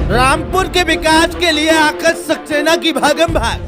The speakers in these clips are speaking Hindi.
रामपुर के विकास के लिए आकाश सक्सेना की भागम भाग।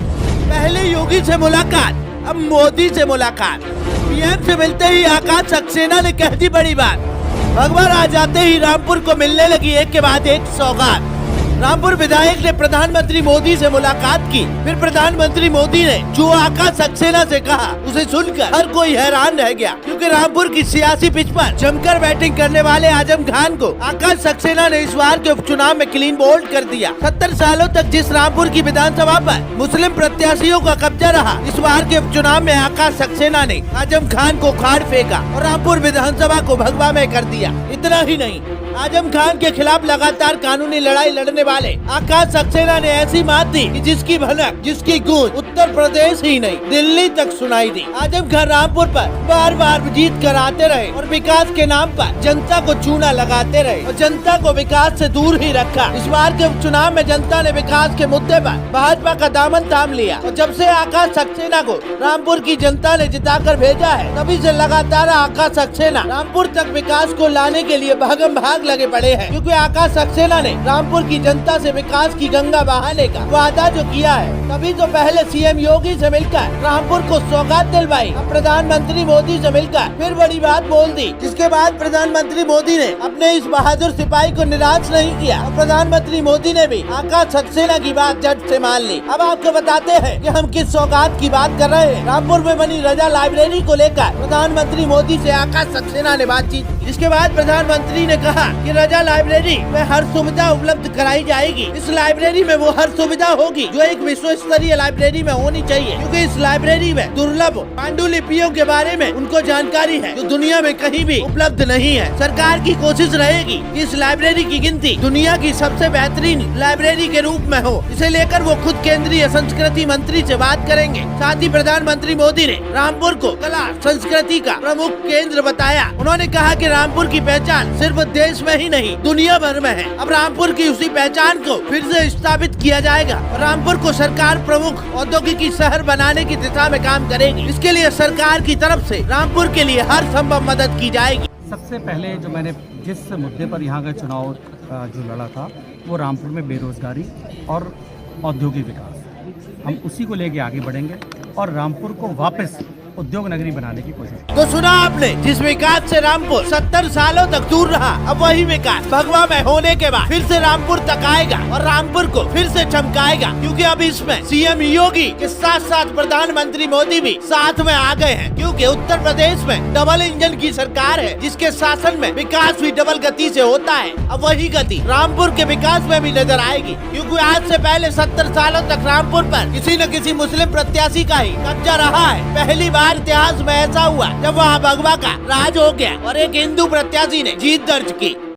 पहले योगी से मुलाकात, अब मोदी से मुलाकात। पीएम से मिलते ही आकाश सक्सेना ने कह दी बड़ी बात। भगवान आ जाते ही रामपुर को मिलने लगी एक के बाद एक सौगात। रामपुर विधायक ने प्रधानमंत्री मोदी से मुलाकात की। फिर प्रधानमंत्री मोदी ने जो आकाश सक्सेना से कहा, उसे सुनकर हर कोई हैरान रह गया, क्योंकि रामपुर की सियासी पिच पर जमकर बैटिंग करने वाले आजम खान को आकाश सक्सेना ने इस बार के उपचुनाव में क्लीन बोल्ड कर दिया। 70 सालों तक जिस रामपुर की विधानसभा पर मुस्लिम प्रत्याशियों का कब्जा रहा, इस बार के उपचुनाव में आकाश सक्सेना ने आजम खान को उखाड़ फेंका और रामपुर विधानसभा को भगवा में कर दिया। इतना ही नहीं, आजम खान के खिलाफ लगातार कानूनी लड़ाई लड़ने वाले आकाश सक्सेना ने ऐसी मात दी कि जिसकी भनक, जिसकी गूंज उत्तर प्रदेश ही नहीं दिल्ली तक सुनाई दी। आजम खान रामपुर पर बार बार जीत कर आते रहे और विकास के नाम पर जनता को चूना लगाते रहे और जनता को विकास से दूर ही रखा। इस बार के चुनाव में जनता ने विकास के मुद्दे पर भाजपा का दामन थाम लिया और जब से आकाश सक्सेना को रामपुर की जनता ने जिताकर भेजा है, तभी से लगातार आकाश सक्सेना रामपुर तक विकास को लाने के लिए भागम भाग लगे पड़े हैं, क्योंकि आकाश सक्सेना ने रामपुर की जनता से विकास की गंगा बहाने का वादा जो किया है, तभी तो पहले सीएम योगी से मिलकर रामपुर को सौगात दिलवाई। अब प्रधानमंत्री मोदी से मिलकर फिर बड़ी बात बोल दी, जिसके बाद प्रधानमंत्री मोदी ने अपने इस बहादुर सिपाही को निराश नहीं किया और प्रधानमंत्री मोदी ने भी आकाश सक्सेना की बात झट से मान ली। अब आपको बताते हैं कि हम किस सौगात की बात कर रहे हैं। रामपुर में बनी रजा लाइब्रेरी को लेकर प्रधानमंत्री मोदी से आकाश सक्सेना ने बातचीत की। इसके बाद प्रधानमंत्री ने कहा कि रजा लाइब्रेरी में हर सुविधा उपलब्ध कराई जाएगी। इस लाइब्रेरी में वो हर सुविधा होगी जो एक विश्व स्तरीय लाइब्रेरी में होनी चाहिए, क्योंकि इस लाइब्रेरी में दुर्लभ पांडुलिपियों के बारे में उनको जानकारी है जो दुनिया में कहीं भी उपलब्ध नहीं है। सरकार की कोशिश रहेगी कि इस लाइब्रेरी की गिनती दुनिया की सबसे बेहतरीन लाइब्रेरी के रूप में हो। इसे लेकर वो खुद केंद्रीय संस्कृति मंत्री से बात करेंगे। साथ ही प्रधानमंत्री मोदी ने रामपुर को कला संस्कृति का प्रमुख केंद्र बताया। उन्होंने कहा कि रामपुर की पहचान सिर्फ देश में ही नहीं दुनिया भर में है। अब रामपुर की उसी पहचान को फिर से स्थापित किया जाएगा। रामपुर को सरकार प्रमुख औद्योगिकी शहर बनाने की दिशा में काम करेगी। इसके लिए सरकार की तरफ से रामपुर के लिए हर संभव मदद की जाएगी। सबसे पहले जो मैंने जिस मुद्दे पर यहाँ का चुनाव जो लड़ा था, वो रामपुर में बेरोजगारी और औद्योगिक विकास, हम उसी को लेके आगे बढ़ेंगे और रामपुर को वापस उद्योग नगरी बनाने की कोशिश। तो सुना आपने, जिस विकास से रामपुर 70 सालों तक दूर रहा, अब वही विकास भगवा में होने के बाद फिर से रामपुर तक आएगा और रामपुर को फिर से चमकाएगा, क्योंकि अब इसमें सीएम योगी के साथ साथ प्रधानमंत्री मोदी भी साथ में आ गए हैं। क्योंकि उत्तर प्रदेश में डबल इंजन की सरकार है, जिसके शासन में विकास भी डबल गति से होता है। अब वही गति रामपुर के विकास में भी नजर आएगी, क्योंकि आज से पहले 70 सालों तक रामपुर पर किसी न किसी मुस्लिम प्रत्याशी का ही कब्जा रहा है। पहली बार इतिहास में ऐसा हुआ जब वहाँ भगवा का राज हो गया और एक हिंदू प्रत्याशी ने जीत दर्ज की।